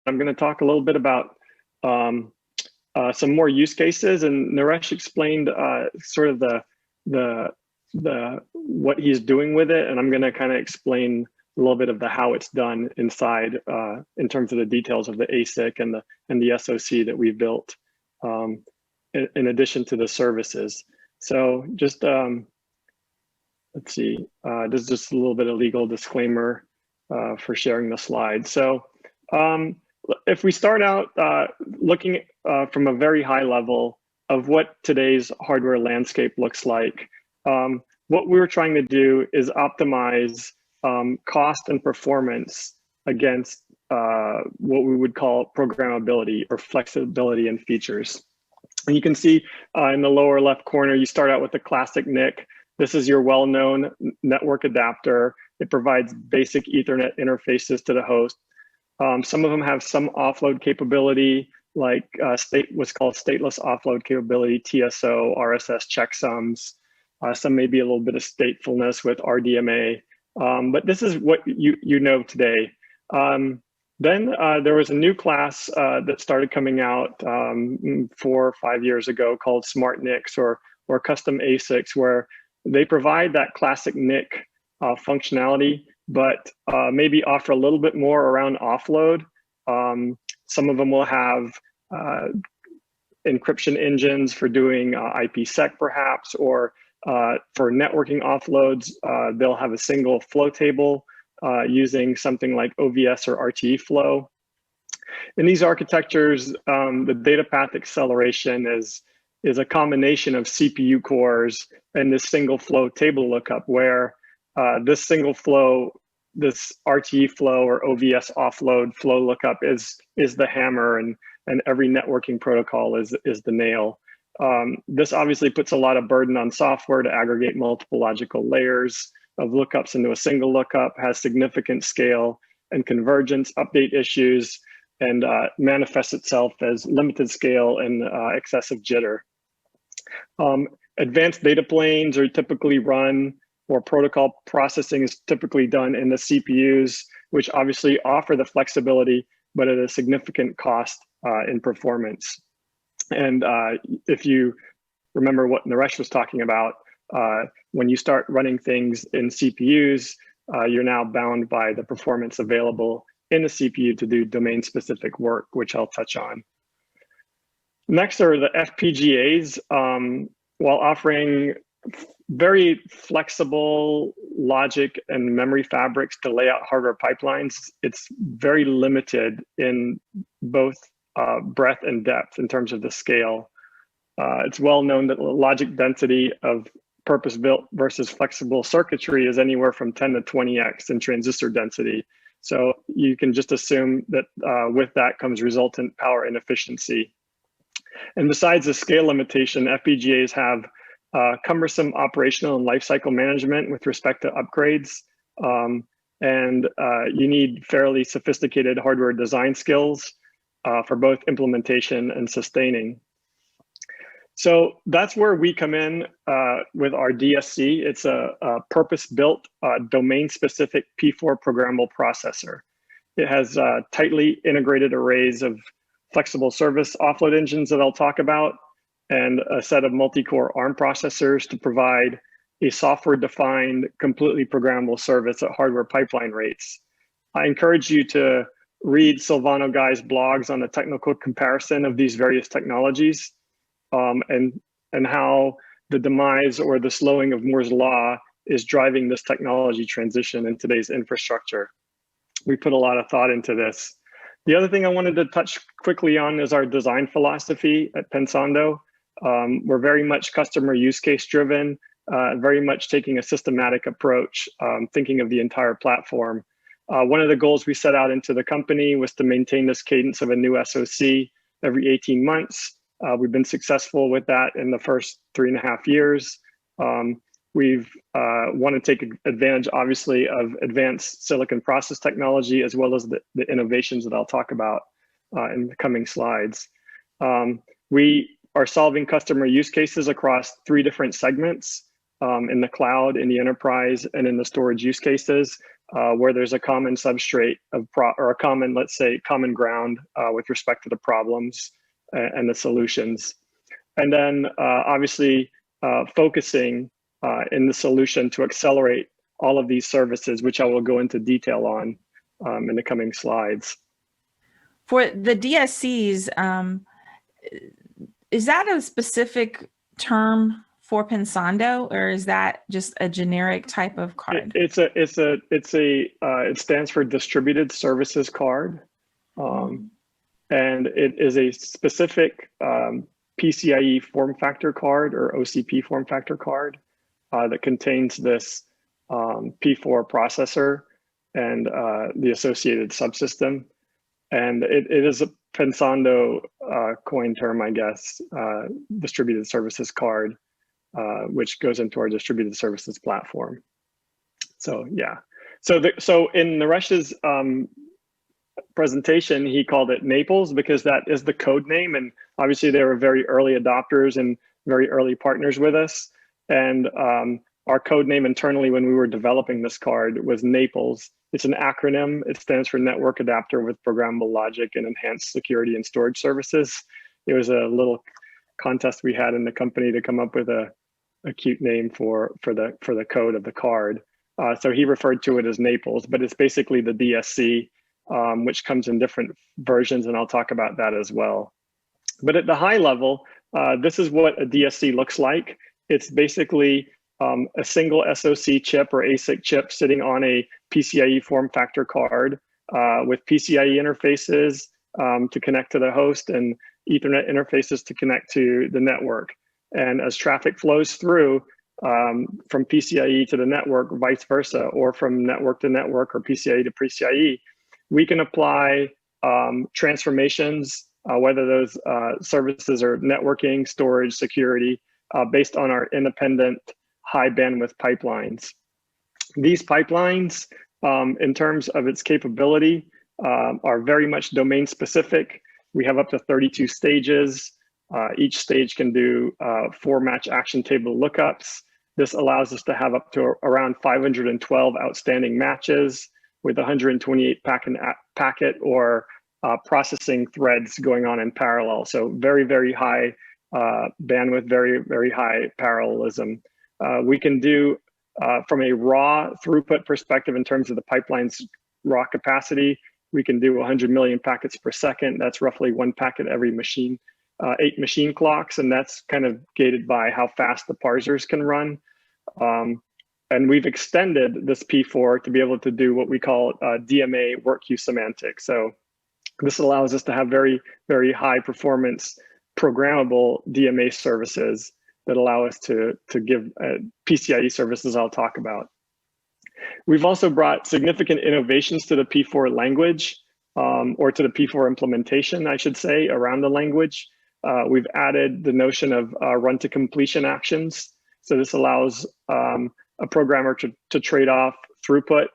I'm going to talk a little bit about some more use cases, and Naresh explained sort of the what he's doing with it, and I'm going to kind of explain a little bit of the how it's done inside in terms of the details of the ASIC and the SoC that we've built in addition to the services. So just let's see, this is just a little bit of legal disclaimer for sharing the slide. So if we start out looking from a very high level of what today's hardware landscape looks like, what we're trying to do is optimize cost and performance against what we would call programmability or flexibility in features. And you can see in the lower left corner, you start out with the classic NIC. This is your well-known network adapter. It provides basic Ethernet interfaces to the host. Some of them have some offload capability, like what's called stateless offload capability, TSO, RSS checksums. Some may be a little bit of statefulness with RDMA. But this is what you know today. Then there was a new class that started coming out 4 or 5 years ago called smart NICs or custom ASICs, where they provide that classic NIC functionality, but maybe offer a little bit more around offload. Some of them will have encryption engines for doing IPsec perhaps, or for networking offloads, they'll have a single flow table using something like OVS or RTE flow. In these architectures, the data path acceleration is a combination of CPU cores and this single flow table lookup, where this single flow, this RTE flow or OVS offload flow lookup is the hammer, and every networking protocol is the nail. This obviously puts a lot of burden on software to aggregate multiple logical layers of lookups into a single lookup, has significant scale and convergence update issues, and manifests itself as limited scale and excessive jitter. Advanced data planes are typically run, or protocol processing is typically done in the CPUs, which obviously offer the flexibility, but at a significant cost in performance. And if you remember what Naresh was talking about, when you start running things in CPUs, you're now bound by the performance available in the CPU to do domain-specific work, which I'll touch on. Next are the FPGAs. While offering very flexible logic and memory fabrics to lay out hardware pipelines, it's very limited in both breadth and depth in terms of the scale. It's well known that logic density of purpose-built versus flexible circuitry is anywhere from 10 to 20x in transistor density. So you can just assume that with that comes resultant power inefficiency. And besides the scale limitation, FPGAs have cumbersome operational and lifecycle management with respect to upgrades. And you need fairly sophisticated hardware design skills for both implementation and sustaining. So that's where we come in with our DSC. It's a purpose-built domain-specific P4 programmable processor. It has tightly integrated arrays of flexible service offload engines that I'll talk about, and a set of multi-core ARM processors to provide a software-defined, completely programmable service at hardware pipeline rates. I encourage you to read Silvano Guy's blogs on the technical comparison of these various technologies, and how the demise or the slowing of Moore's law is driving this technology transition in today's infrastructure. We put a lot of thought into this. The other thing I wanted to touch quickly on is our design philosophy at Pensando. We're very much customer use case driven, very much taking a systematic approach, thinking of the entire platform. One of the goals we set out into the company was to maintain this cadence of a new SoC every 18 months. We've been successful with that in the first 3.5 years. We've want to take advantage, obviously, of advanced silicon process technology, as well as the innovations that I'll talk about in the coming slides. We are solving customer use cases across 3 different segments, in the cloud, in the enterprise, and in the storage use cases. where there's a common substrate of or a common, let's say, common ground with respect to the problems and the solutions. And then obviously focusing in the solution to accelerate all of these services, which I will go into detail on in the coming slides. For the DSCs, is that a specific term for Pensando, or is that just a generic type of card? It stands for Distributed Services Card, and it is a specific PCIe form factor card or OCP form factor card that contains this P4 processor and the associated subsystem. And it is a Pensando coin term, I guess, Distributed Services Card, which goes into our distributed services platform. So yeah, so in Naresh's presentation, he called it Naples because that is the code name, and obviously they were very early adopters and very early partners with us. And our code name internally when we were developing this card was Naples. It's an acronym. It stands for Network Adapter with Programmable Logic and Enhanced Security and Storage Services. It was a little contest we had in the company to come up with a cute name for the code of the card. So he referred to it as Naples, but it's basically the DSC, which comes in different versions, and I'll talk about that as well. But at the high level, this is what a DSC looks like. It's basically a single SoC chip or ASIC chip sitting on a PCIe form factor card with PCIe interfaces to connect to the host and Ethernet interfaces to connect to the network. And as traffic flows through from PCIe to the network, vice versa, or from network to network or PCIe to PCIe, we can apply transformations, whether those services are networking, storage, security, based on our independent high bandwidth pipelines. These pipelines, in terms of its capability, are very much domain specific. We have up to 32 stages. Each stage can do 4 match action table lookups. This allows us to have up to around 512 outstanding matches with 128 packet or processing threads going on in parallel. So very, very high bandwidth, very, very high parallelism. We can do, from a raw throughput perspective in terms of the pipeline's raw capacity, we can do 100 million packets per second. That's roughly 1 packet every machine, 8 machine clocks, and that's kind of gated by how fast the parsers can run. And we've extended this P4 to be able to do what we call DMA work queue semantics. So this allows us to have very, very high performance programmable DMA services that allow us to give PCIe services I'll talk about. We've also brought significant innovations to the P4 language, or to the P4 implementation, I should say, around the language. We've added the notion of run to completion actions. So this allows a programmer to trade off throughput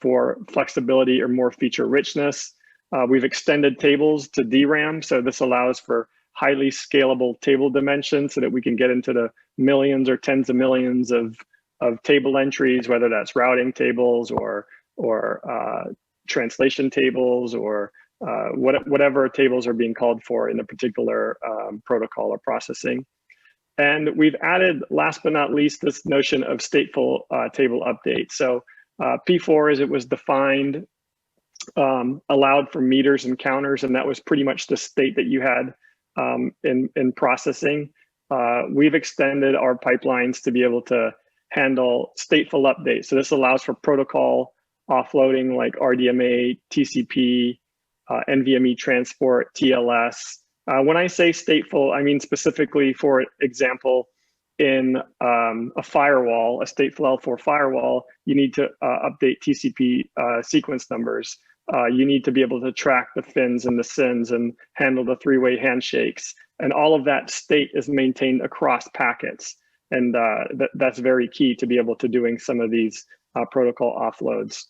for flexibility or more feature richness. We've extended tables to DRAM. So this allows for highly scalable table dimensions so that we can get into the millions or tens of millions of table entries, whether that's routing tables or translation tables or whatever tables are being called for in a particular protocol or processing. And we've added, last but not least, this notion of stateful table update. So P4, as it was defined, allowed for meters and counters, and that was pretty much the state that you had in processing. We've extended our pipelines to be able to handle stateful updates. So this allows for protocol offloading like RDMA, TCP, NVMe transport, TLS. When I say stateful, I mean specifically, for example, in a firewall, a stateful L4 firewall, you need to update TCP sequence numbers. You need to be able to track the FINs and the SYNs and handle the 3-way handshakes. And all of that state is maintained across packets. And that's very key to be able to doing some of these protocol offloads.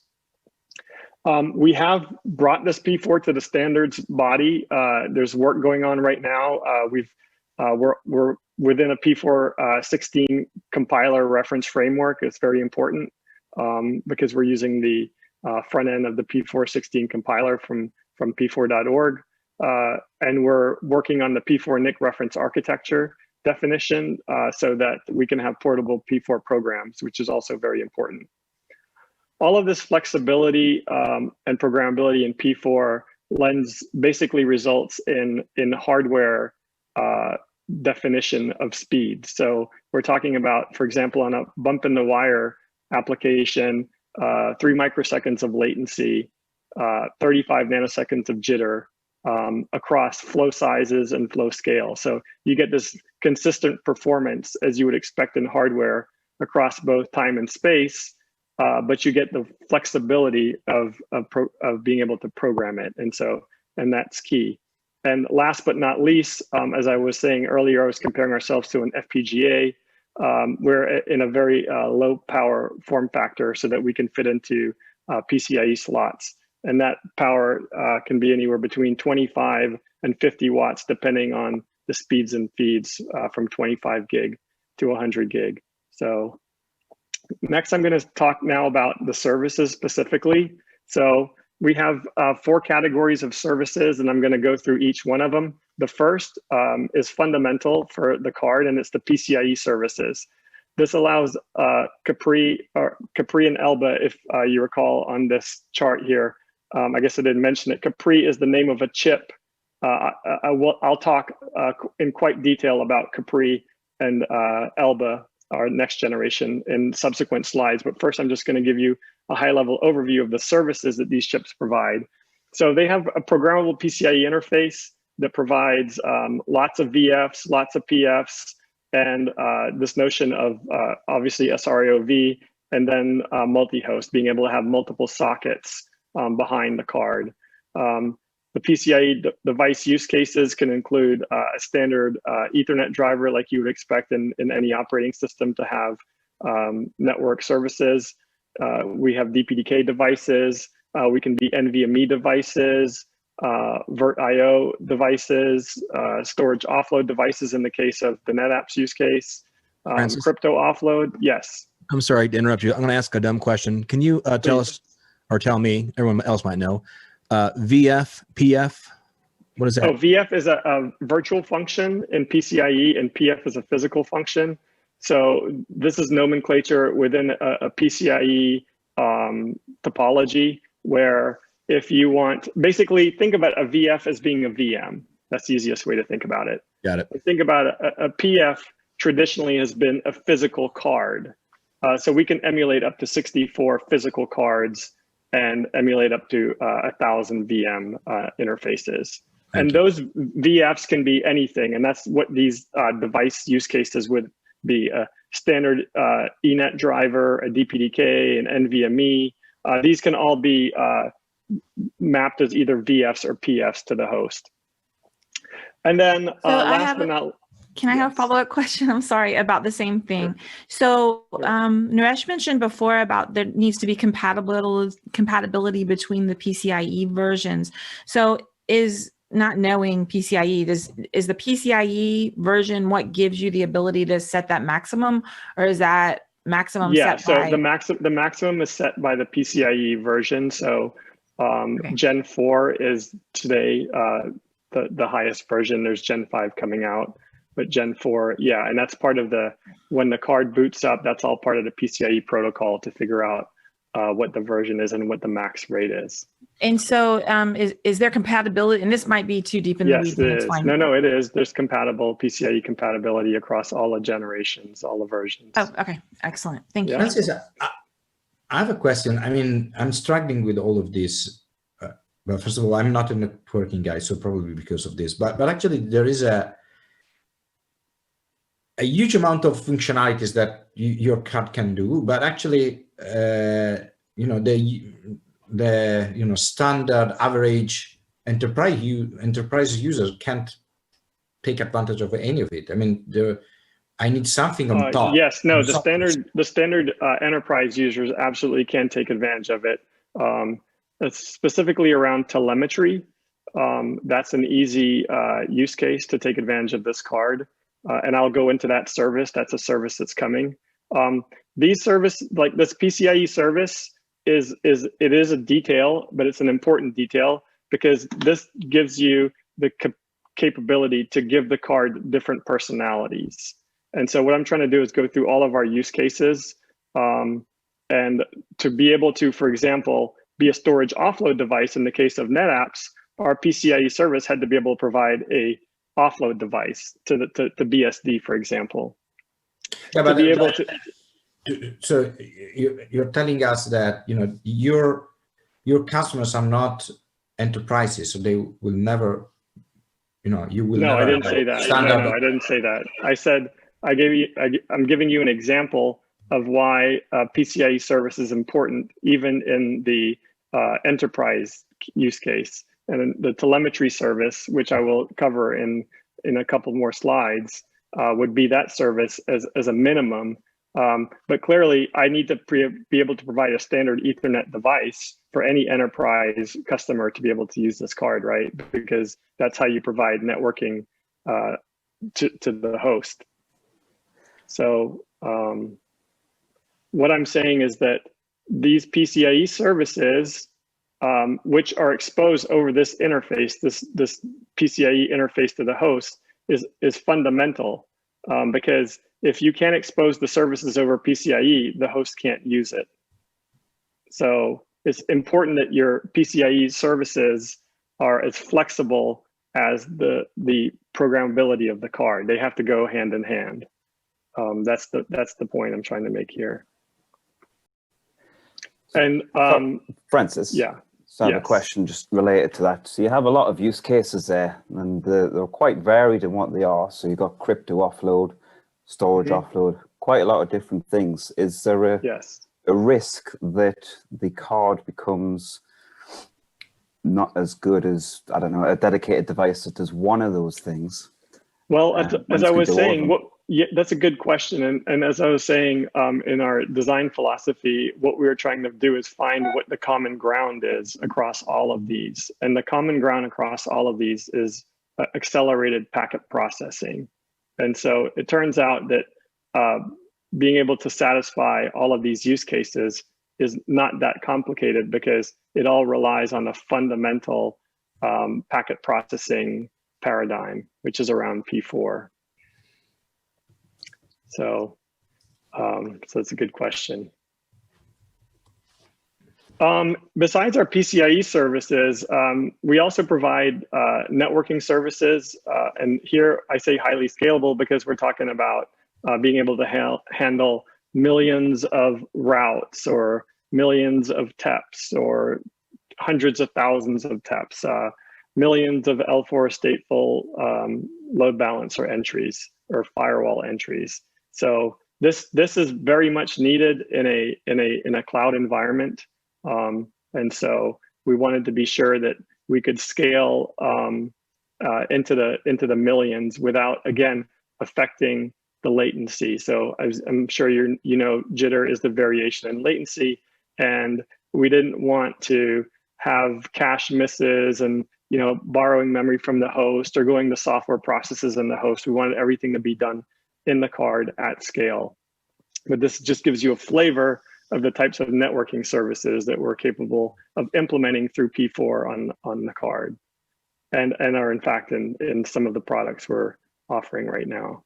We have brought this P4 to the standards body. There's work going on right now. We're within a P4 16 compiler reference framework. It's very important. because we're using the front end of the P416 compiler from p4.org. And we're working on the P4 NIC reference architecture definition so that we can have portable P4 programs, which is also very important. All of this flexibility and programmability in P4 basically results in hardware definition of speed. So we're talking about, for example, on a bump in the wire application, 3 microseconds of latency, 35 nanoseconds of jitter across flow sizes and flow scale. So you get this consistent performance as you would expect in hardware across both time and space, but you get the flexibility of being able to program it. And that's key. And last but not least, as I was saying earlier, I was comparing ourselves to an FPGA. We're in a very low power form factor so that we can fit into PCIe slots. And that power can be anywhere between 25 and 50 watts, depending on the speeds and feeds from 25 gig to 100 gig. So next, I'm going to talk now about the services specifically. So we have 4 categories of services, and I'm going to go through each one of them. The first is fundamental for the card, and it's the PCIe services. This allows Capri and Elba, if you recall on this chart here. I guess I didn't mention it. Capri is the name of a chip. I'll talk in quite detail about Capri and Elba, our next generation, in subsequent slides. But first, I'm just going to give you a high-level overview of the services that these chips provide. So they have a programmable PCIe interface that provides lots of VFs, lots of PFs, and this notion of obviously SRAOV, and then multi-host, being able to have multiple sockets behind the card. The PCIe device use cases can include a standard Ethernet driver like you would expect in any operating system to have network services. We have DPDK devices. We can be NVMe devices, VirtIO devices, storage offload devices in the case of the NetApp's use case, crypto offload. Yes. I'm sorry to interrupt you. I'm going to ask a dumb question. Can you tell us, or tell me, everyone else might know, VF, PF, what is that? Oh, VF is a virtual function in PCIe, and PF is a physical function. So this is nomenclature within a PCIe topology, where if you want, basically think about a VF as being a VM. That's the easiest way to think about it. Got it. Think about a PF traditionally has been a physical card. So we can emulate up to 64 physical cards and emulate up to 1,000 VM interfaces. And those VFs can be anything. And that's what these device use cases would be: a standard ENet driver, a DPDK, an NVMe. These can all be mapped as either VFs or PFs to the host. And then last but not least, can I have a follow-up question? I'm sorry, about the same thing. So Naresh mentioned before about there needs to be compatibility between the PCIe versions. So is not knowing PCIe, is the PCIe version what gives you the ability to set that maximum, or is that maximum set by? Yeah, so the maximum is set by the PCIe version. So Gen 4 is today the highest version. There's Gen 5 coming out. But Gen 4, yeah, and that's part of when the card boots up, that's all part of the PCIe protocol to figure out what the version is and what the max rate is. And so is there compatibility, and this might be too deep in the weeds. Yes, it is. No, it is. There's PCIe compatibility across all the generations, all the versions. Oh, okay. Excellent. Thank you. Francis, I have a question. I mean, I'm struggling with all of this. Well, first of all, I'm not a networking guy, so probably because of this. But actually, there is a huge amount of functionalities that your card can do, but actually, the standard average enterprise user can't take advantage of any of it. I mean, I need something on top. Yes, no, the standard enterprise users absolutely can take advantage of it. It's specifically around telemetry. That's an easy use case to take advantage of this card. And I'll go into that service. That's a service that's coming. these service, like this PCIe service, is a detail, but it's an important detail because this gives you the capability to give the card different personalities. And so what I'm trying to do is go through all of our use cases, and to be able to, for example, be a storage offload device in the case of NetApps, our PCIe service had to be able to provide a offload device to BSD, for example. Yeah, to be able to. So you're telling us that your customers are not enterprises, so they will never, you will. No, never I didn't say that. No, I didn't say that. I said I'm giving you an example of why PCIe service is important, even in the enterprise use case. And the telemetry service, which I will cover in a couple more slides, would be that service as a minimum. But clearly, I need to be able to provide a standard Ethernet device for any enterprise customer to be able to use this card, right? Because that's how you provide networking to the host. So what I'm saying is that these PCIe services, which are exposed over this interface, this PCIe interface to the host, is fundamental, because if you can't expose the services over PCIe, the host can't use it. So it's important that your PCIe services are as flexible as the programmability of the card. They have to go hand in hand. That's the point I'm trying to make here. And Francis, yeah. So I have a question just related to that. So you have a lot of use cases there, and they're quite varied in what they are. So you've got crypto offload, storage offload, quite a lot of different things. Is there a risk that the card becomes not as good as, I don't know, a dedicated device that does one of those things? Well, as I was saying, that's a good question. And as I was saying, in our design philosophy, what we were trying to do is find what the common ground is across all of these. And the common ground across all of these is accelerated packet processing. And so it turns out that being able to satisfy all of these use cases is not that complicated, because it all relies on a fundamental packet processing paradigm, which is around P4. So it's a good question. Besides our PCIe services, we also provide networking services. And here I say highly scalable because we're talking about being able to handle millions of routes or millions of TEPs or hundreds of thousands of TEPs, millions of L4 stateful load balancer entries or firewall entries. So this is very much needed in a cloud environment, and so we wanted to be sure that we could scale into the millions without, again, affecting the latency. So I'm sure you know jitter is the variation in latency, and we didn't want to have cache misses and borrowing memory from the host or going to software processes in the host. We wanted everything to be done in the card at scale. But this just gives you a flavor of the types of networking services that we're capable of implementing through P4 on the card, and are in fact in some of the products we're offering right now.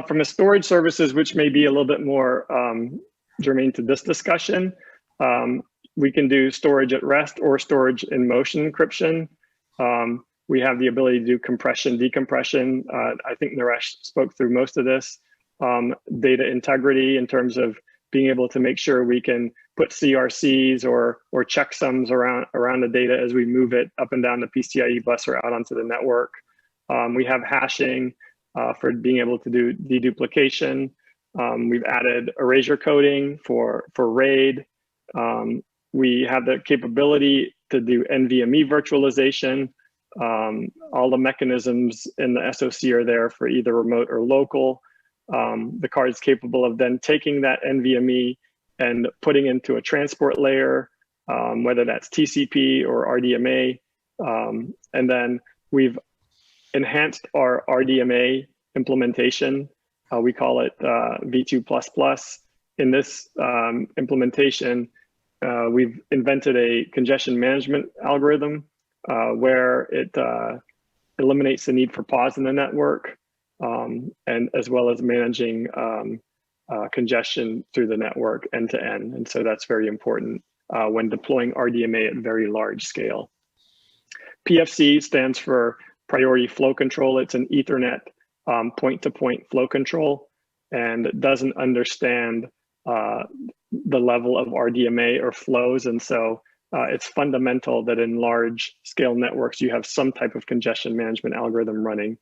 From a storage services, which may be a little bit more germane to this discussion, we can do storage at rest or storage in motion encryption. We have the ability to do compression, decompression. I think Naresh spoke through most of this. Data integrity in terms of being able to make sure we can put CRCs or checksums around the data as we move it up and down the PCIe bus or out onto the network. We have hashing for being able to do deduplication. We've added erasure coding for RAID. We have the capability to do NVMe virtualization. All the mechanisms in the SoC are there for either remote or local. The card is capable of then taking that NVMe and putting into a transport layer, whether that's TCP or RDMA. And then we've enhanced our RDMA implementation We call it V2++. In this implementation, we've invented a congestion management algorithm where it eliminates the need for pods in the network, and as well as managing congestion through the network end to end. And so that's very important when deploying RDMA at very large scale. PFC stands for Priority Flow Control. It's an Ethernet point-to-point flow control, and it doesn't understand the level of RDMA or flows. And so it's fundamental that in large scale networks, you have some type of congestion management algorithm running.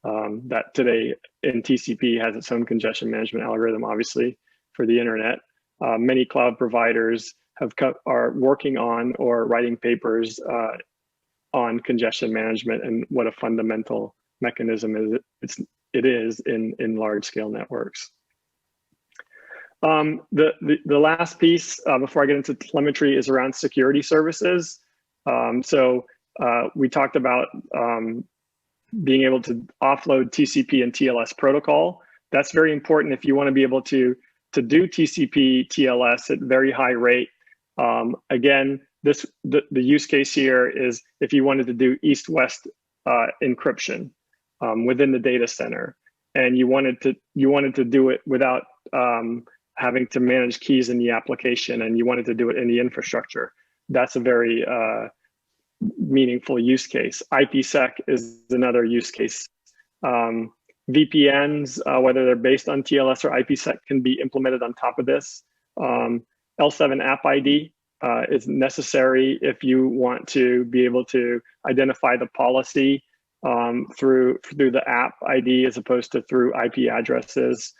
That today in TCP has its own congestion management algorithm, obviously, for the internet. Many cloud providers are working on or writing papers on congestion management and what a fundamental mechanism it is in large scale networks. The last piece before I get into telemetry is around security services. We talked about being able to offload TCP and TLS protocol. That's very important if you want to be able to do TCP, TLS at very high rate. Again, the use case here is if you wanted to do east-west encryption within the data center, and you wanted to do it without having to manage keys in the application, and you wanted to do it in the infrastructure. That's a very meaningful use case. IPsec is another use case. VPNs, whether they're based on TLS or IPsec, can be implemented on top of this. L7 app ID is necessary if you want to be able to identify the policy through the app ID as opposed to through IP addresses.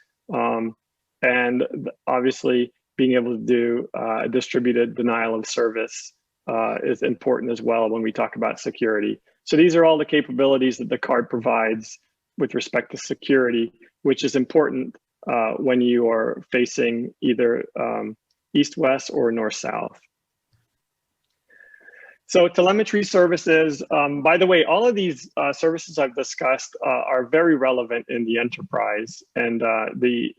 And obviously, being able to do distributed denial of service is important as well when we talk about security. So these are all the capabilities that the card provides with respect to security, which is important when you are facing either east-west or north-south. So telemetry services, by the way, all of these services I've discussed are very relevant in the enterprise, and the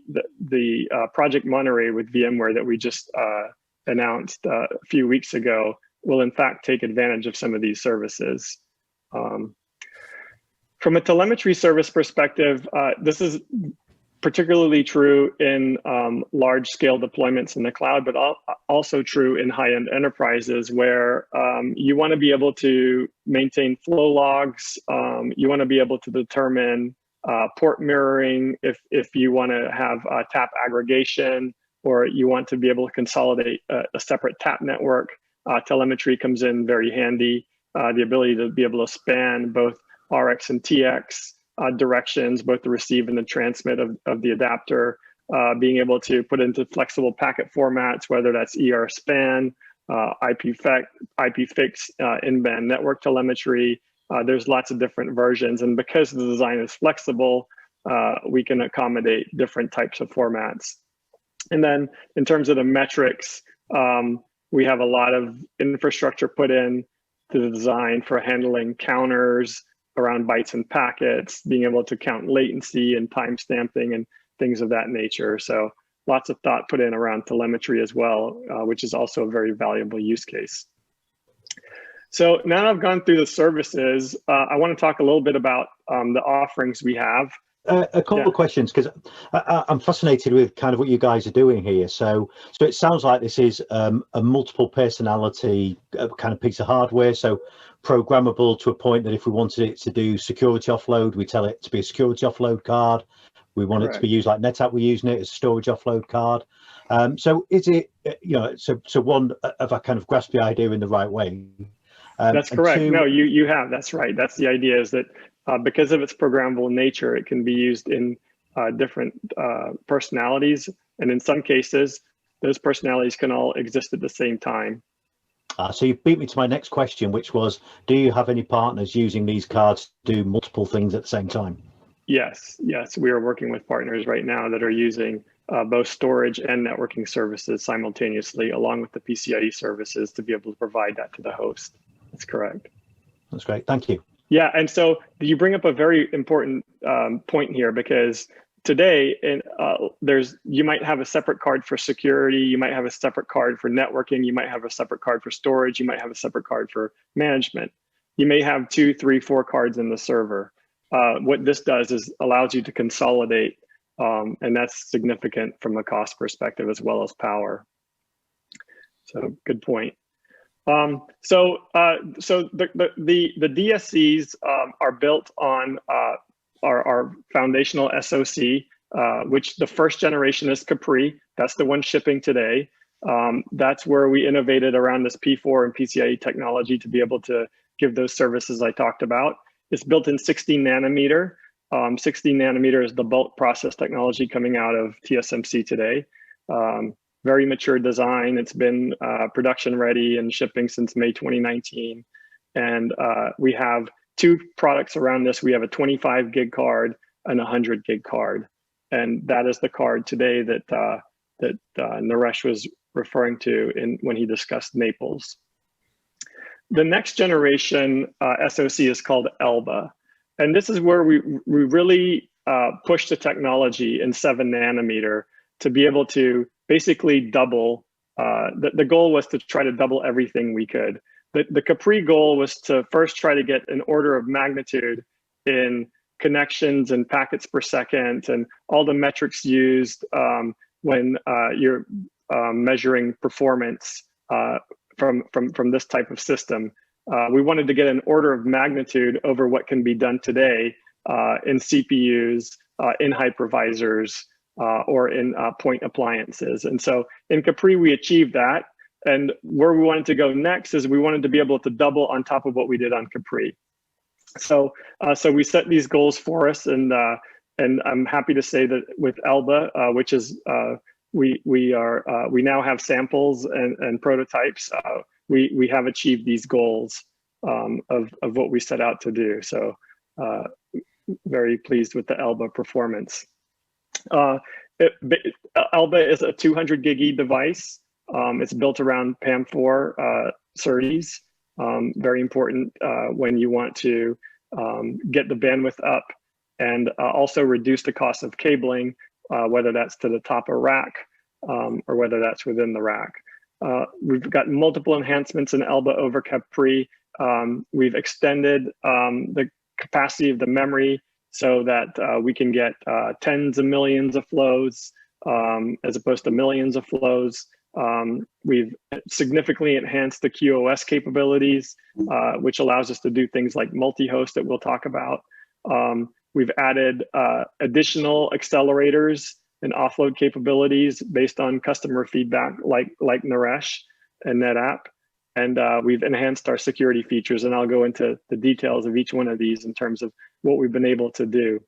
Project Monterey with VMware that we just announced a few weeks ago will in fact take advantage of some of these services. From a telemetry service perspective, this is particularly true in large-scale deployments in the cloud, but also true in high-end enterprises where you want to be able to maintain flow logs. You want to be able to determine port mirroring if you want to have tap aggregation, or you want to be able to consolidate a separate tap network. Telemetry comes in very handy. The ability to be able to span both RX and TX directions, both the receive and the transmit of the adapter, being able to put into flexible packet formats, whether that's ER span, IPFix, in-band network telemetry. There's lots of different versions, and because the design is flexible, we can accommodate different types of formats. And then in terms of the metrics, we have a lot of infrastructure put in to the design for handling counters around bytes and packets, being able to count latency and time stamping and things of that nature. So lots of thought put in around telemetry as well, which is also a very valuable use case. So now that I've gone through the services, I want to talk a little bit about the offerings we have. A couple of questions, because I'm fascinated with kind of what you guys are doing here. So it sounds like this is a multiple personality kind of piece of hardware. So programmable to a point that if we wanted it to do security offload, we tell it to be a security offload card. We want it to be used like NetApp, we're using it as a storage offload card. So is it, so one, have I kind of grasped the idea in the right way? That's correct. No, you have. That's right. That's the idea, is that because of its programmable nature, it can be used in different personalities. And in some cases, those personalities can all exist at the same time. So you beat me to my next question, which was, do you have any partners using these cards to do multiple things at the same time? Yes. We are working with partners right now that are using both storage and networking services simultaneously, along with the PCIe services, to be able to provide that to the host. That's correct. That's great. Thank you. Yeah, and so you bring up a very important point here, because today, and you might have a separate card for security, you might have a separate card for networking, you might have a separate card for storage, you might have a separate card for management. You may have 2, 3, 4 cards in the server. What this does is allows you to consolidate, and that's significant from a cost perspective as well as power. So good point. So the DSCs are built on our foundational SoC, which the first generation is Capri. That's the one shipping today. That's where we innovated around this P4 and PCIe technology to be able to give those services I talked about. It's built in 16 nanometer. 16 nanometer is the bulk process technology coming out of TSMC today. Very mature design. It's been production ready and shipping since May 2019. And we have 2 products around this. We have a 25 gig card and a 100 gig card. And that is the card today that Naresh was referring to when he discussed Naples. The next generation SoC is called Elba. And this is where we really push the technology in 7 nanometer to be able to basically double. The goal was to try to double everything we could. The Capri goal was to first try to get an order of magnitude in connections and packets per second and all the metrics used when you're measuring performance from this type of system. We wanted to get an order of magnitude over what can be done today in CPUs, in hypervisors, or in point appliances. And so in Capri, we achieved that. And where we wanted to go next is we wanted to be able to double on top of what we did on Capri. So we set these goals for us, and I'm happy to say that with Elba, which is we now have samples and prototypes. We have achieved these goals of what we set out to do. So very pleased with the Elba performance. Elba is a 200 gig E device. It's built around PAM4 SerDes. Very important when you want to get the bandwidth up and also reduce the cost of cabling, whether that's to the top of rack or whether that's within the rack. We've got multiple enhancements in Elba over Capri. We've extended the capacity of the memory so that we can get tens of millions of flows as opposed to millions of flows. We've significantly enhanced the QoS capabilities, which allows us to do things like multi-host that we'll talk about. We've added additional accelerators and offload capabilities based on customer feedback, like Naresh and NetApp. And we've enhanced our security features, and I'll go into the details of each one of these in terms of what we've been able to do.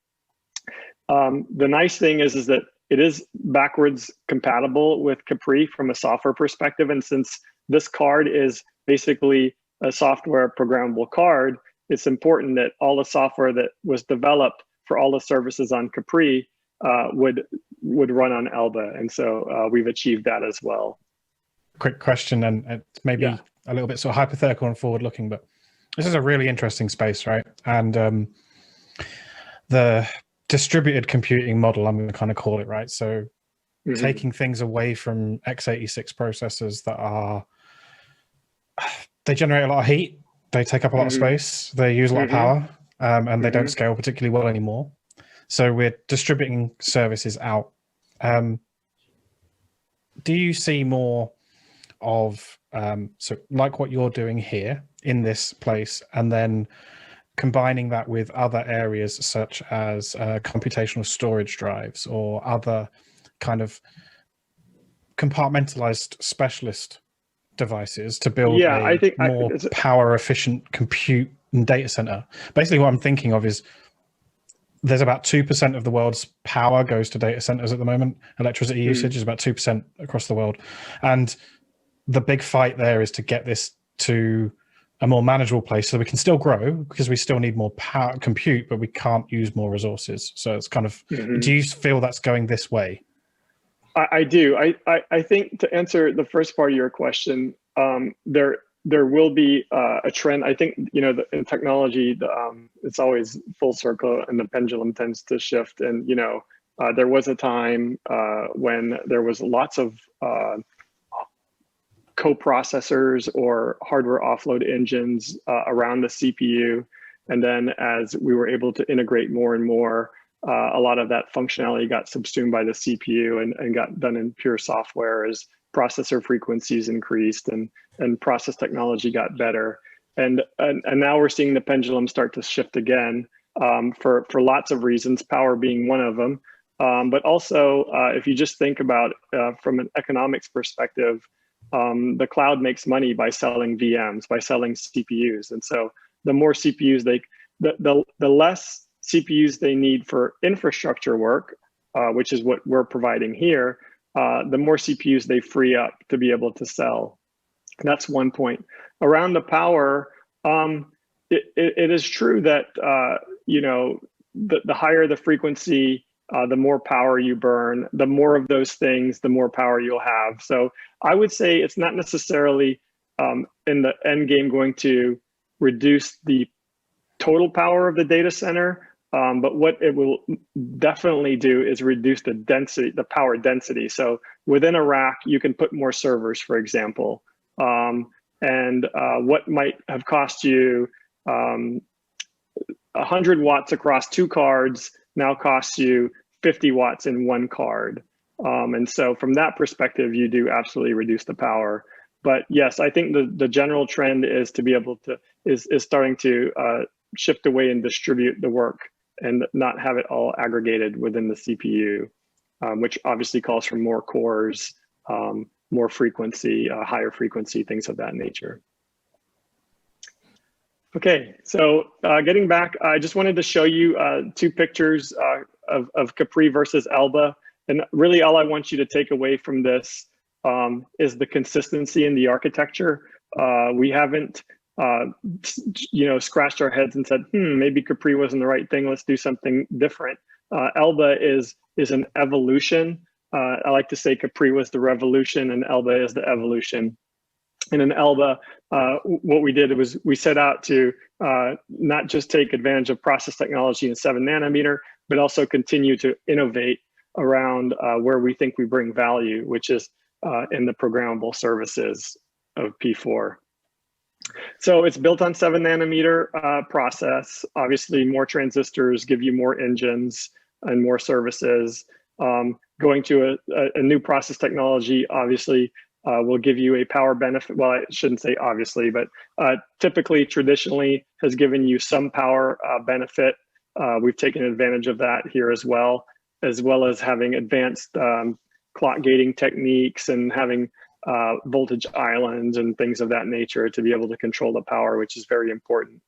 The nice thing is that it is backwards compatible with Capri from a software perspective. And since this card is basically a software programmable card, it's important that all the software that was developed for all the services on Capri would run on Elba. And so we've achieved that as well. Quick question, and it's maybe a little bit sort of hypothetical and forward looking, but this is a really interesting space, right? And the distributed computing model, I'm going to kind of call it, right? So taking things away from x86 processors that are, they generate a lot of heat, they take up a lot of space, they use a lot of power, and they don't scale particularly well anymore. So we're distributing services out. Do you see more of, so like what you're doing here in this place, and then combining that with other areas such as computational storage drives or other kind of compartmentalized specialist devices to build a more power efficient compute and data center? Basically what I'm thinking of is there's about 2% of the world's power goes to data centers at the moment. Electricity usage is about 2% across the world. And the big fight there is to get this to a more manageable place so we can still grow, because we still need more power compute, but we can't use more resources. So it's kind of, do you feel that's going this way? I do. I think to answer the first part of your question, there will be a trend. I think, you know, in technology, it's always full circle and the pendulum tends to shift. And, you know, There was a time when there was lots of coprocessors or hardware offload engines around the CPU. And then as we were able to integrate more and more, a lot of that functionality got subsumed by the CPU and got done in pure software as processor frequencies increased and process technology got better. And now we're seeing the pendulum start to shift again for lots of reasons, power being one of them. But also, if you just think about from an economics perspective, the cloud makes money by selling VMs, by selling CPUs. And so the more CPUs the less CPUs they need for infrastructure work, which is what we're providing here, the more CPUs they free up to be able to sell. And that's one point. Around the power, it is true that the higher the frequency, the more power you burn, the more of those things, the more power you'll have. So I would say it's not necessarily in the end game going to reduce the total power of the data center, but what it will definitely do is reduce the density, the power density. So within a rack, you can put more servers, for example, and what might have cost you 100 watts across 2 cards now costs you 50 watts in 1 card. And so from that perspective, you do absolutely reduce the power. But yes, I think the general trend is to be able to, is starting to shift away and distribute the work and not have it all aggregated within the CPU, which obviously calls for more cores, more frequency, higher frequency, things of that nature. Okay, so getting back, I just wanted to show you 2 pictures of Capri versus Elba. And really all I want you to take away from this is the consistency in the architecture. We haven't scratched our heads and said, maybe Capri wasn't the right thing, let's do something different. Elba is an evolution. I like to say Capri was the revolution and Elba is the evolution. And in Elba, what we did was we set out to not just take advantage of process technology in 7 nanometer, but also continue to innovate around where we think we bring value, which is in the programmable services of P4. So it's built on 7 nanometer process. Obviously, more transistors give you more engines and more services. Going to a new process technology, obviously, will give you a power benefit. Well, I shouldn't say obviously, but typically, traditionally, has given you some power benefit. We've taken advantage of that here as well as having advanced clock gating techniques and having voltage islands and things of that nature to be able to control the power, which is very important.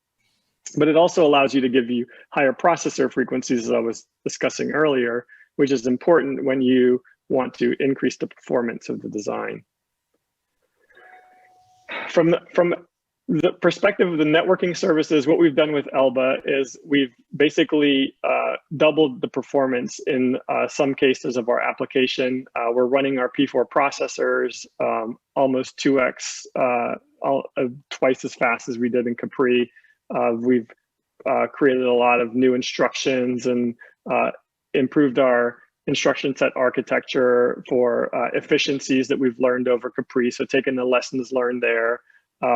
But it also allows you to give you higher processor frequencies, as I was discussing earlier, which is important when you want to increase the performance of the design. From the perspective of the networking services, what we've done with Elba is we've basically doubled the performance in some cases of our application. We're running our P4 processors almost 2x, twice as fast as we did in Capri. We've created a lot of new instructions and improved our instruction set architecture for efficiencies that we've learned over Capri. So taking the lessons learned there.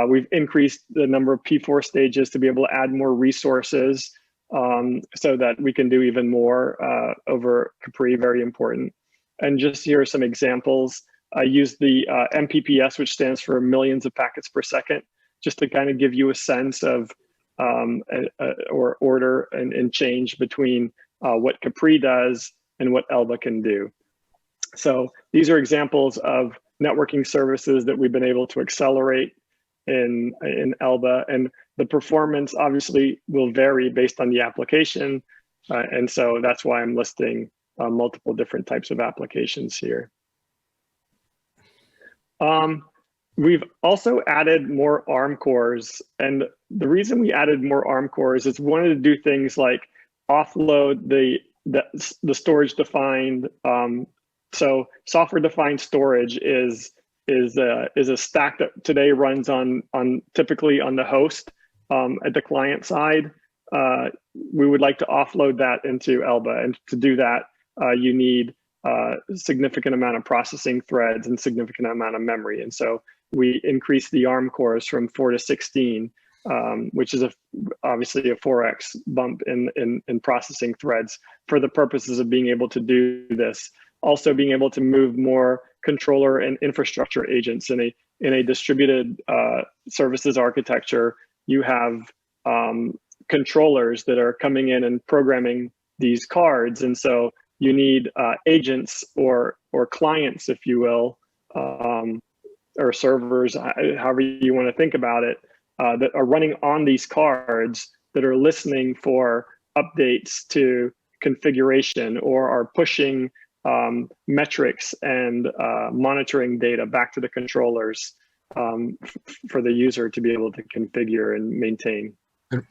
We've increased the number of P4 stages to be able to add more resources so that we can do even more over Capri, very important. And just here are some examples. I use the MPPS, which stands for millions of packets per second, just to kind of give you a sense of or order and change between what Capri does and what Elba can do. So these are examples of networking services that we've been able to accelerate in Elba, and the performance obviously will vary based on the application. And so that's why I'm listing multiple different types of applications here. We've also added more ARM cores. And the reason we added more ARM cores is we wanted to do things like offload the storage defined. So software defined storage is a stack that today runs on typically on the host at the client side. We would like to offload that into Elba, and to do that, you need a significant amount of processing threads and significant amount of memory. And so we increased the ARM cores from 4 to 16, which is obviously a 4x bump in processing threads for the purposes of being able to do this. Also being able to move more controller and infrastructure agents in a distributed services architecture. You have controllers that are coming in and programming these cards, and so you need agents or clients, if you will, or servers, however you want to think about it, that are running on these cards that are listening for updates to configuration or are pushing metrics and monitoring data back to the controllers for the user to be able to configure and maintain.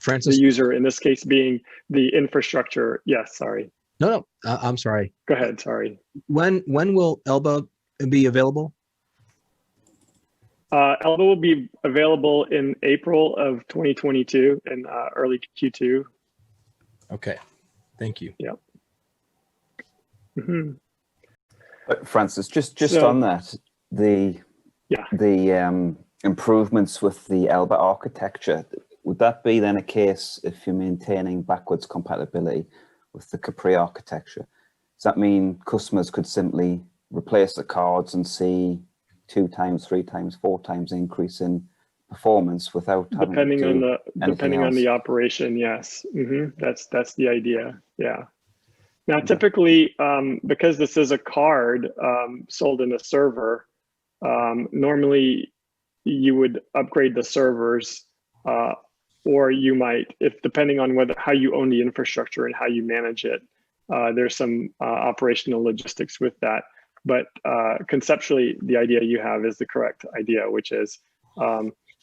Francis, the user in this case being the infrastructure. Yes, sorry. No, I'm sorry. Go ahead. Sorry. When will Elba be available? Elba will be available in April of 2022 and early Q2. Okay, thank you. Yep. Mm-hmm. But Francis, just on that, the improvements with the Elba architecture, would that be then a case if you're maintaining backwards compatibility with the Capri architecture? Does that mean customers could simply replace the cards and see 2 times, 3 times, 4 times increase in performance without depending on the operation? Yes, that's the idea. Yeah. Now, typically, because this is a card sold in a server, normally you would upgrade the servers, or you might, if depending on how you own the infrastructure and how you manage it, there's some operational logistics with that. But conceptually, the idea you have is the correct idea, which is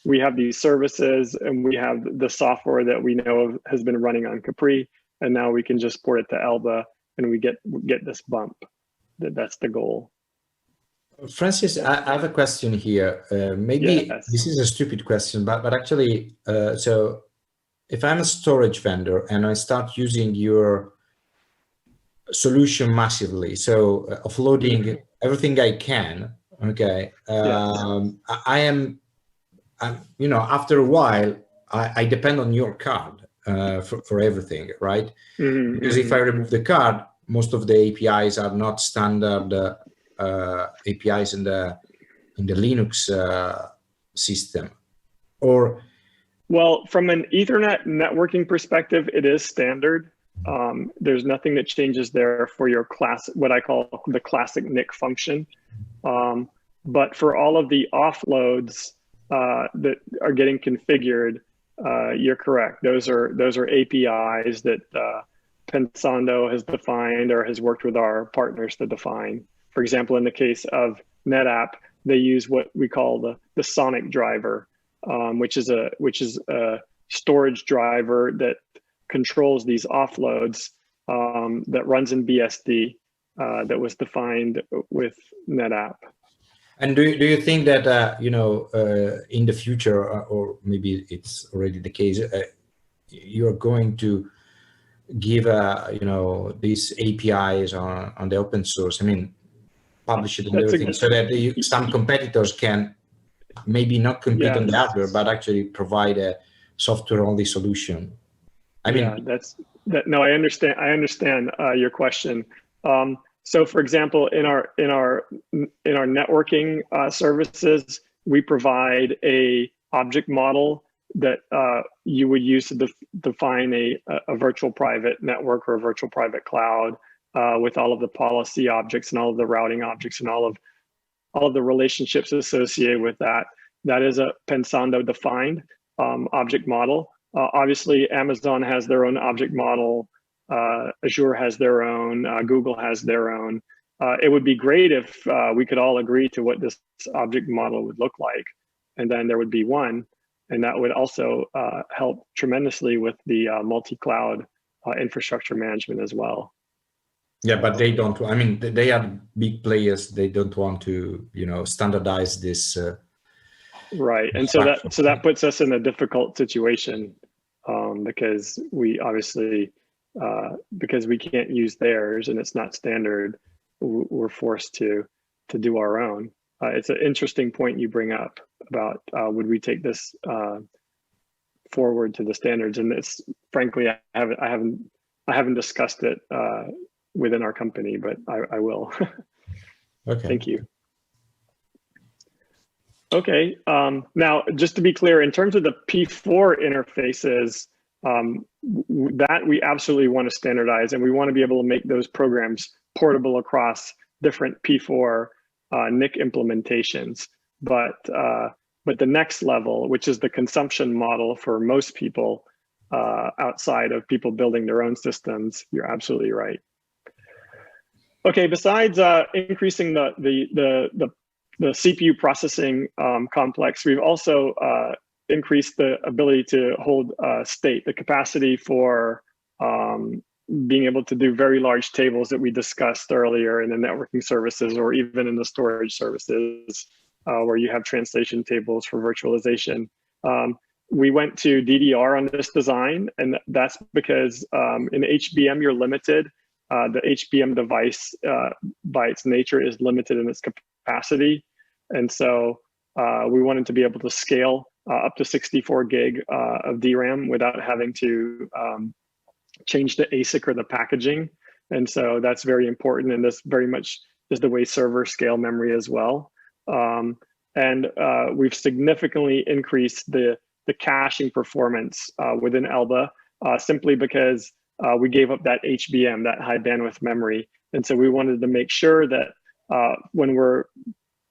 we have these services and we have the software that we know has been running on Capri, and now we can just port it to Elba and we get this bump. That's the goal. Francis, I have a question here. Maybe this is a stupid question, but actually, so if I'm a storage vendor and I start using your solution massively, so offloading everything I can, okay, I'm after a while, I depend on your card for everything, right? Because if I remove the card, most of the APIs are not standard APIs in the Linux system. Or well, from an Ethernet networking perspective, it is standard. There's nothing that changes there for your what I call the classic NIC function. But for all of the offloads that are getting configured, you're correct. Those are APIs that Pensando has defined or has worked with our partners to define. For example, in the case of NetApp, they use what we call the Sonic driver, which is a storage driver that controls these offloads that runs in BSD that was defined with NetApp. And do you think that in the future, or maybe it's already the case, you're going to give these APIs on the open source? I mean, publish it and everything, so that some competitors can maybe not compete on the hardware, but actually provide a software-only solution. I mean, no, I understand your question. So, for example, in our networking services, we provide a object model that you would use to define a virtual private network or a virtual private cloud with all of the policy objects and all of the routing objects and all of the relationships associated with that. That is a Pensando defined object model. Obviously, Amazon has their own object model. Azure has their own. Google has their own. It would be great if we could all agree to what this object model would look like, and then there would be one, and that would also help tremendously with the multi-cloud infrastructure management as well. Yeah, but they don't. I mean, they are big players. They don't want to, standardize this. Right, and so that puts us in a difficult situation because we obviously because we can't use theirs and it's not standard, we're forced to do our own. It's an interesting point you bring up about would we take this forward to the standards, and it's frankly I haven't discussed it within our company, but I will. Okay. Thank you. Okay. Now, just to be clear, in terms of the P4 interfaces, that we absolutely want to standardize, and we want to be able to make those programs portable across different P4 NIC implementations. But the next level, which is the consumption model for most people outside of people building their own systems, you're absolutely right. Okay, besides increasing the CPU processing complex, we've also increased the ability to hold state, the capacity for being able to do very large tables that we discussed earlier in the networking services, or even in the storage services, where you have translation tables for virtualization. We went to DDR on this design, and that's because in HBM you're limited. The HBM device by its nature is limited in its capacity. And so we wanted to be able to scale up to 64 gig of DRAM without having to change the ASIC or the packaging. And so that's very important. And this very much is the way servers scale memory as well. And we've significantly increased the caching performance within Elba simply because we gave up that HBM, that high bandwidth memory. And so we wanted to make sure that when we're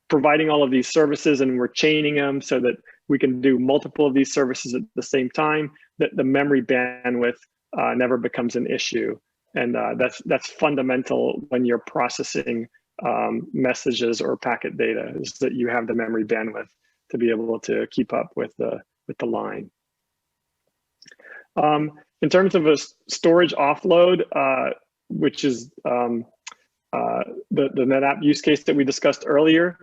providing all of these services and we're chaining them so that we can do multiple of these services at the same time, that the memory bandwidth never becomes an issue. And that's fundamental when you're processing messages or packet data, is that you have the memory bandwidth to be able to keep up with the line. In terms of a storage offload, which is the NetApp use case that we discussed earlier,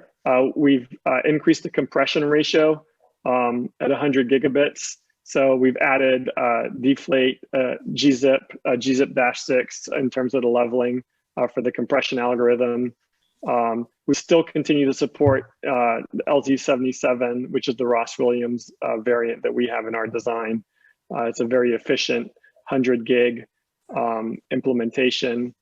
we've increased the compression ratio at 100 gigabits. So we've added deflate, gzip, gzip-6 in terms of the leveling for the compression algorithm. We still continue to support the LZ77, which is the Ross-Williams variant that we have in our design. It's a very efficient 100 gig implementation,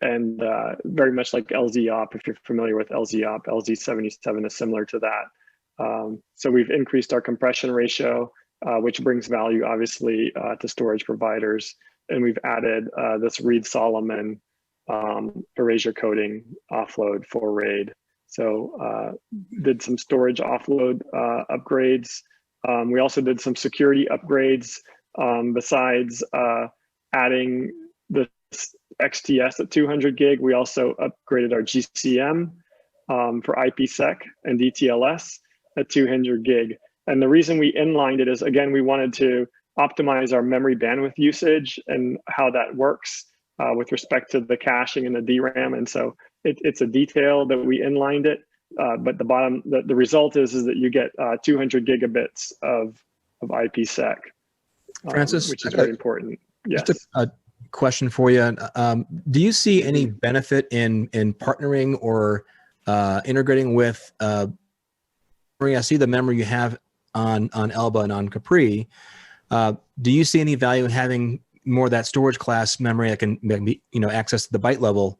and very much like LZOP. If you're familiar with LZOP, LZ77 is similar to that. So we've increased our compression ratio, which brings value, obviously, to storage providers. And we've added this Reed-Solomon erasure coding offload for RAID. So did some storage offload upgrades. We also did some security upgrades. Besides adding the XTS at 200 gig, we also upgraded our GCM for IPsec and DTLS at 200 gig. And the reason we inlined it is, again, we wanted to optimize our memory bandwidth usage and how that works with respect to the caching and the DRAM. And so it's a detail that we inlined it. But the result is that you get 200 gigabits of IPsec, Francis, which is very important. Yes. Just a question for you. Do you see any benefit in partnering or integrating with? I see the memory you have on Elba and on Capri. Do you see any value in having more of that storage class memory that can be, access to the byte level,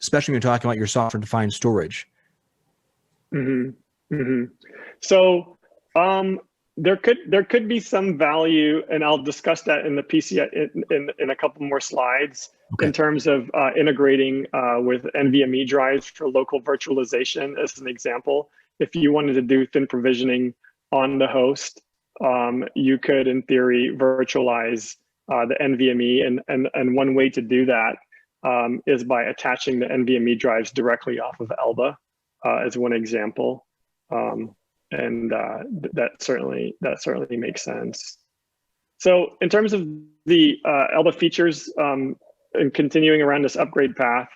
especially when you're talking about your software-defined storage? Mm-hmm. Mm-hmm. So there could be some value, and I'll discuss that in the PCI in a couple more slides, okay, in terms of integrating with NVMe drives for local virtualization. As an example, if you wanted to do thin provisioning on the host, you could, in theory, virtualize the NVMe, and one way to do that is by attaching the NVMe drives directly off of Elba, as one example. And that certainly makes sense. So in terms of the Elba features and continuing around this upgrade path,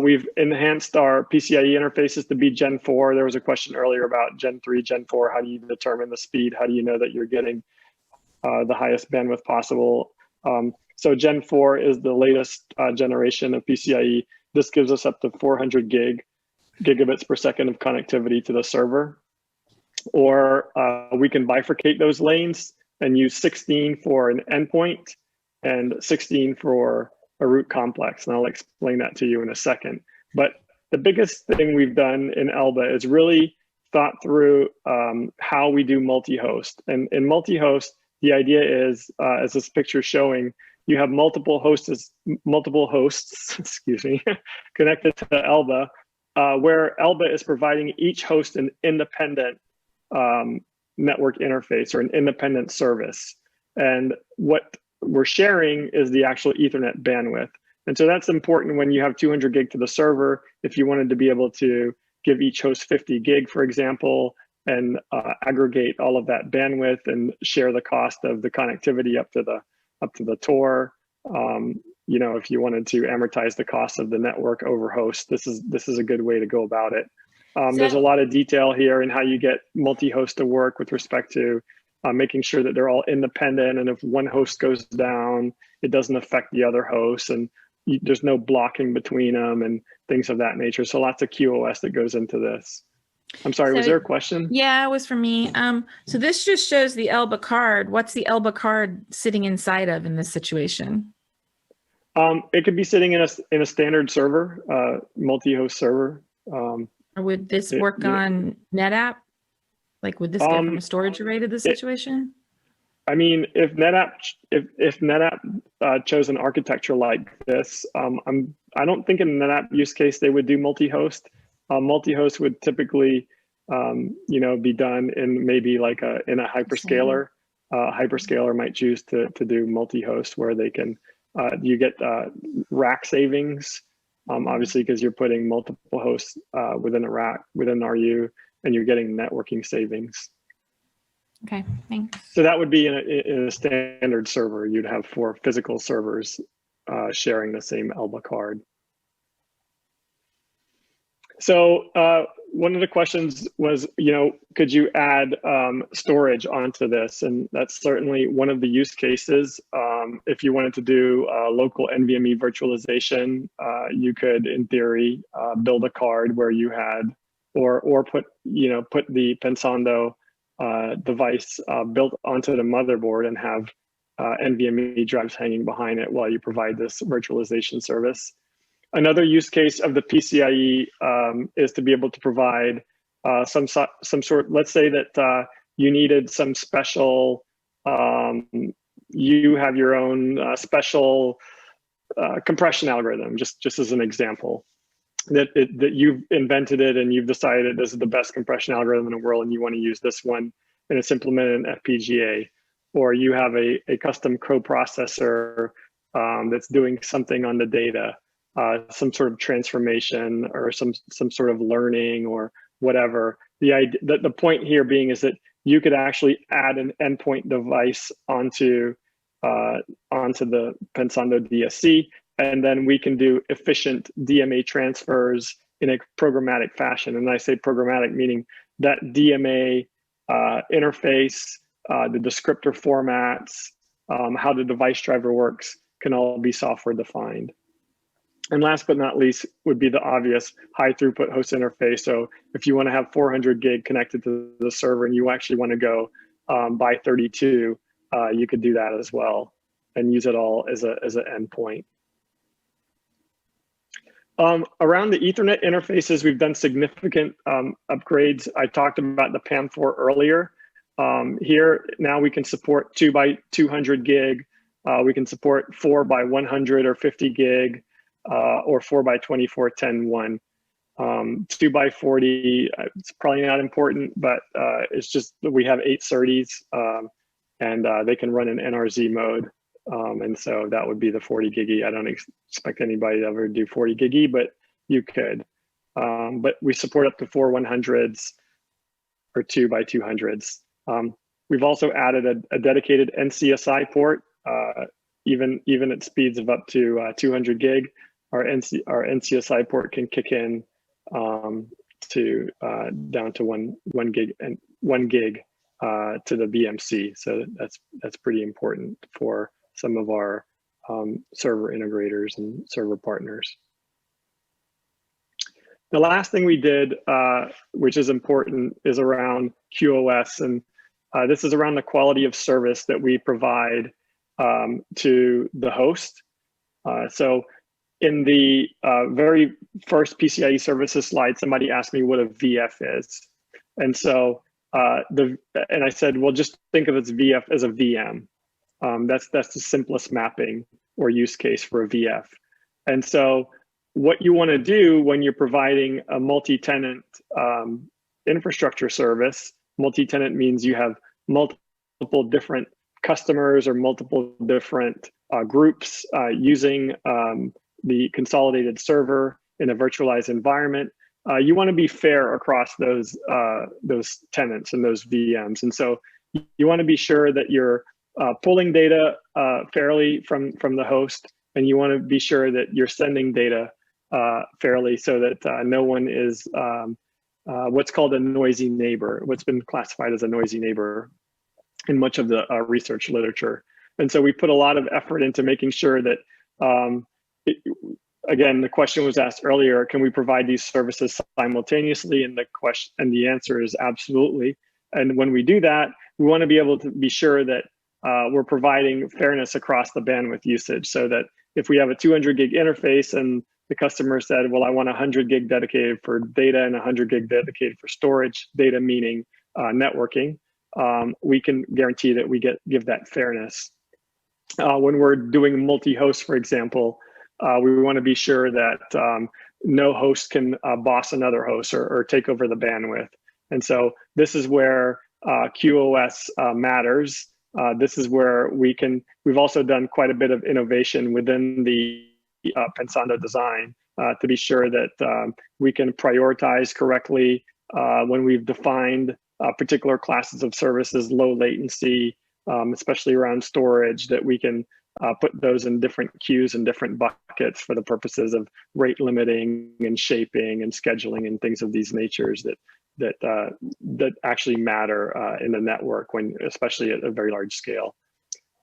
we've enhanced our PCIe interfaces to be Gen 4. There was a question earlier about Gen 3, Gen 4. How do you determine the speed? How do you know that you're getting the highest bandwidth possible? So Gen 4 is the latest generation of PCIe. This gives us up to 400 gigabits per second of connectivity to the server. Or we can bifurcate those lanes and use 16 for an endpoint and 16 for a root complex. And I'll explain that to you in a second. But the biggest thing we've done in Elba is really thought through how we do multi-host. And in multi-host, the idea is, as this picture is showing, you have multiple hosts, excuse me, connected to Elba, where Elba is providing each host an independent network interface or an independent service. And what we're sharing is the actual Ethernet bandwidth. And so that's important when you have 200 gig to the server. If you wanted to be able to give each host 50 gig, for example, and aggregate all of that bandwidth and share the cost of the connectivity up to the TOR. You know, if you wanted to amortize the cost of the network over host, this is a good way to go about it. There's a lot of detail here in how you get multi-host to work with respect to making sure that they're all independent, and if one host goes down, it doesn't affect the other hosts, and there's no blocking between them and things of that nature. So lots of QoS that goes into this. I'm sorry, was there a question? Yeah, it was for me. So this just shows the Elba card. What's the Elba card sitting inside of in this situation? It could be sitting in a standard server, multi-host server. Or would this work on NetApp? Like, would this get from a storage array to the situation? I mean, if NetApp chose an architecture like this, I don't think in NetApp use case they would do multi-host. Multi-host would typically, you know, be done in maybe like in a hyperscaler. Hyperscaler might choose to do multi-host where they can you get rack savings, obviously because you're putting multiple hosts within a rack within RU, and you're getting networking savings. Okay, thanks. So that would be in a standard server. You'd have 4 physical servers sharing the same Elba card. So one of the questions was, you know, could you add storage onto this? And that's certainly one of the use cases. If you wanted to do local NVMe virtualization, you could, in theory, build a card where you had, or put the Pensando device built onto the motherboard and have NVMe drives hanging behind it while you provide this virtualization service. Another use case of the PCIe is to be able to provide some sort. Let's say that you needed some special. You have your own special compression algorithm, just as an example. That you've invented it and you've decided this is the best compression algorithm in the world, and you want to use this one, and it's implemented in FPGA. Or you have a custom coprocessor that's doing something on the data. Some sort of transformation or some sort of learning or whatever. The point here being is that you could actually add an endpoint device onto the Pensando DSC, and then we can do efficient DMA transfers in a programmatic fashion. And I say programmatic meaning that DMA interface, the descriptor formats, how the device driver works can all be software defined. And last but not least would be the obvious high throughput host interface. So if you want to have 400 gig connected to the server and you actually want to go by 32, you could do that as well and use it all as an endpoint. Around the Ethernet interfaces, we've done significant upgrades. I talked about the PAM4 earlier. Here, now we can support 2 by 200 gig. We can support 4 by 100 or 50 gig. Or 4 by 24, 10, 1. 2 by 40, it's probably not important, but it's just that we have 8 SerDes and they can run in NRZ mode. And so that would be the 40 gig. I don't expect anybody to ever do 40 gig, but you could. But we support up to 4 100s or 2 by 200s. We've also added a dedicated NCSI port, even at speeds of up to 200 gig. Our NCSI port can kick in to down to 1 gig and 1 gig to the BMC. So that's pretty important for some of our server integrators and server partners. The last thing we did, which is important, is around QoS, and this is around the quality of service that we provide to the host. So in the very first PCIe services slide, somebody asked me what a VF is. And so and I said, well, just think of its VF as a VM. That's the simplest mapping or use case for a VF. And so what you want to do when you're providing a multi-tenant infrastructure service, multi-tenant means you have multiple different customers or multiple different groups using the consolidated server in a virtualized environment. You want to be fair across those tenants and those VMs. And so you want to be sure that you're pulling data fairly from the host, and you want to be sure that you're sending data fairly so that no one is what's called a noisy neighbor, what's been classified as a noisy neighbor in much of the research literature. And so we put a lot of effort into making sure that, again, the question was asked earlier, can we provide these services simultaneously? And the answer is absolutely. And when we do that, we want to be able to be sure that we're providing fairness across the bandwidth usage, so that if we have a 200 gig interface and the customer said, well, I want 100 gig dedicated for data and 100 gig dedicated for storage, data meaning networking, we can guarantee that we give that fairness. When we're doing multi-host, for example, we want to be sure that no host can boss another host or take over the bandwidth. And so this is where QoS matters. This is where we've also done quite a bit of innovation within the Pensando design to be sure that we can prioritize correctly when we've defined particular classes of services, low latency, especially around storage, that we can put those in different queues and different buckets for the purposes of rate limiting and shaping and scheduling and things of these natures that actually matter in the network, especially at a very large scale.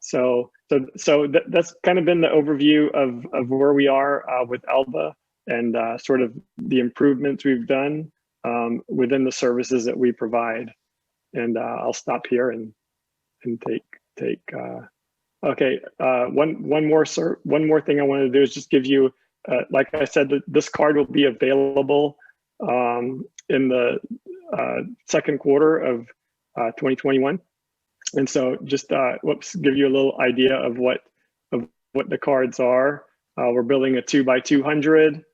So that's kind of been the overview of where we are with Elba and sort of the improvements we've done within the services that we provide. And I'll stop here and take. Okay, one more thing I wanted to do is just give you, like I said, this card will be available in the second quarter of 2021. And so just give you a little idea of what the cards are. We're building a 2x200.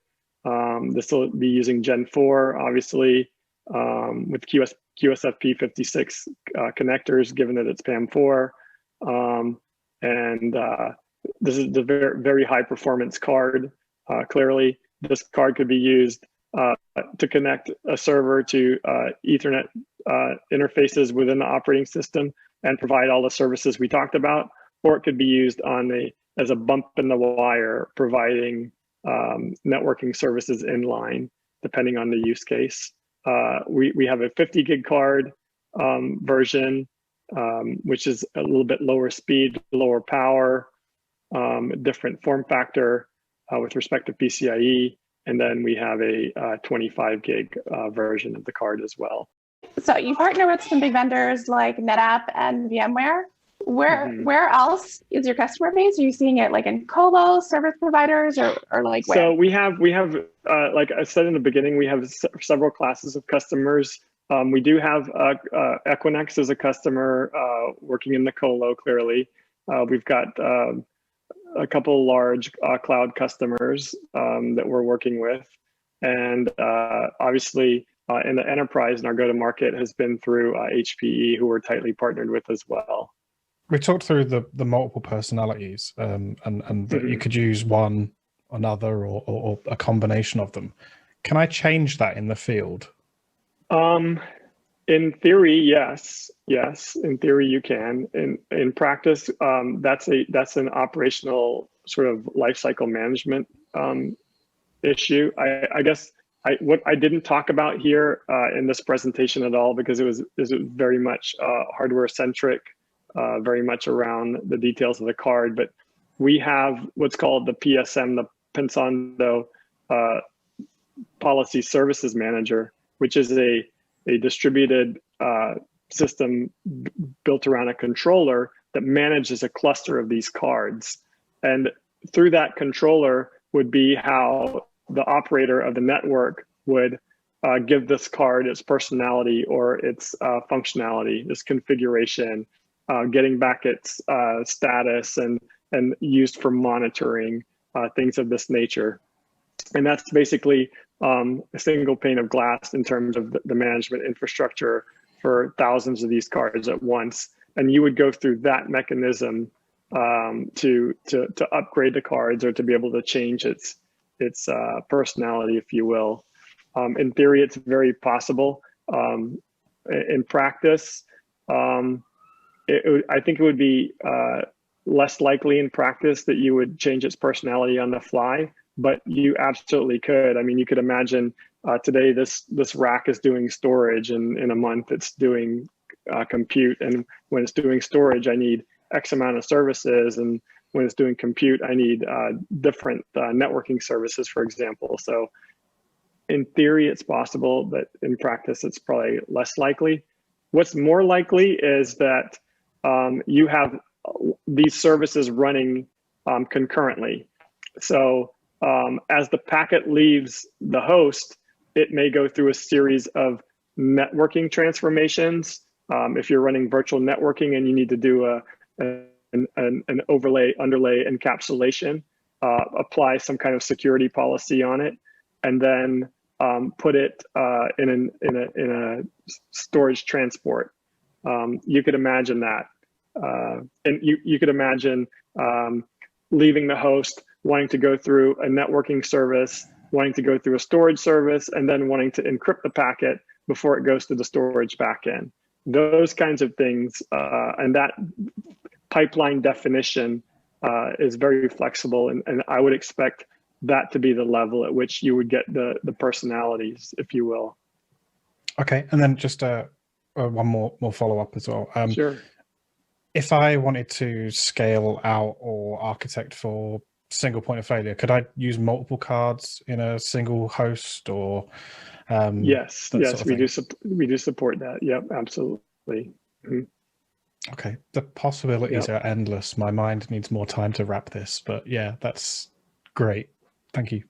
This will be using Gen 4, obviously, with QSFP56 connectors, given that it's PAM4. This is the very, very high performance card. Clearly, this card could be used to connect a server to Ethernet interfaces within the operating system and provide all the services we talked about, or it could be used as a bump in the wire, providing networking services inline, depending on the use case. We have a 50 gig card version, which is a little bit lower speed, lower power, different form factor with respect to PCIe. And then we have a 25 gig version of the card as well. So you partner with some big vendors like NetApp and VMware. Where else is your customer base? Are you seeing it like in colo service providers or like where? So we have like I said in the beginning, we have several classes of customers. We do have Equinix as a customer working in the colo, clearly. We've got a couple large cloud customers that we're working with. And obviously in the enterprise and our go-to-market has been through HPE, who we're tightly partnered with as well. We talked through the multiple personalities and that you could use one, another, or a combination of them. Can I change that in the field? In theory, yes. In theory, you can. In practice, that's an operational sort of lifecycle management issue. I guess what I didn't talk about here in this presentation at all, because it was very much hardware centric. very much around the details of the card, but we have what's called the PSM, the Pensando Policy Services Manager, which is a distributed system built around a controller that manages a cluster of these cards. And through that controller would be how the operator of the network would give this card its personality or its functionality, its configuration, getting back its status and used for monitoring, things of this nature. And that's basically a single pane of glass in terms of the management infrastructure for thousands of these cards at once. And you would go through that mechanism to upgrade the cards or to be able to change its personality, if you will. In theory, it's very possible. In practice, I think it would be less likely in practice that you would change its personality on the fly, but you absolutely could. I mean, you could imagine today this rack is doing storage, and in a month it's doing compute. And when it's doing storage, I need X amount of services, and when it's doing compute, I need different networking services, for example. So in theory, it's possible, but in practice, it's probably less likely. What's more likely is that you have these services running concurrently. So as the packet leaves the host, it may go through a series of networking transformations. If you're running virtual networking and you need to do an overlay, underlay encapsulation, apply some kind of security policy on it, and then put it in a storage transport. You could imagine that. And you could imagine leaving the host, wanting to go through a networking service, wanting to go through a storage service, and then wanting to encrypt the packet before it goes to the storage backend. Those kinds of things, and that pipeline definition is very flexible, and I would expect that to be the level at which you would get the personalities, if you will. Okay, and then just one more follow-up as well. Sure. If I wanted to scale out or architect for single point of failure, could I use multiple cards in a single host, or yes, sort of we do support that. Yep, absolutely. Mm-hmm. Okay, the possibilities are endless. My mind needs more time to wrap this, but yeah, that's great. Thank you.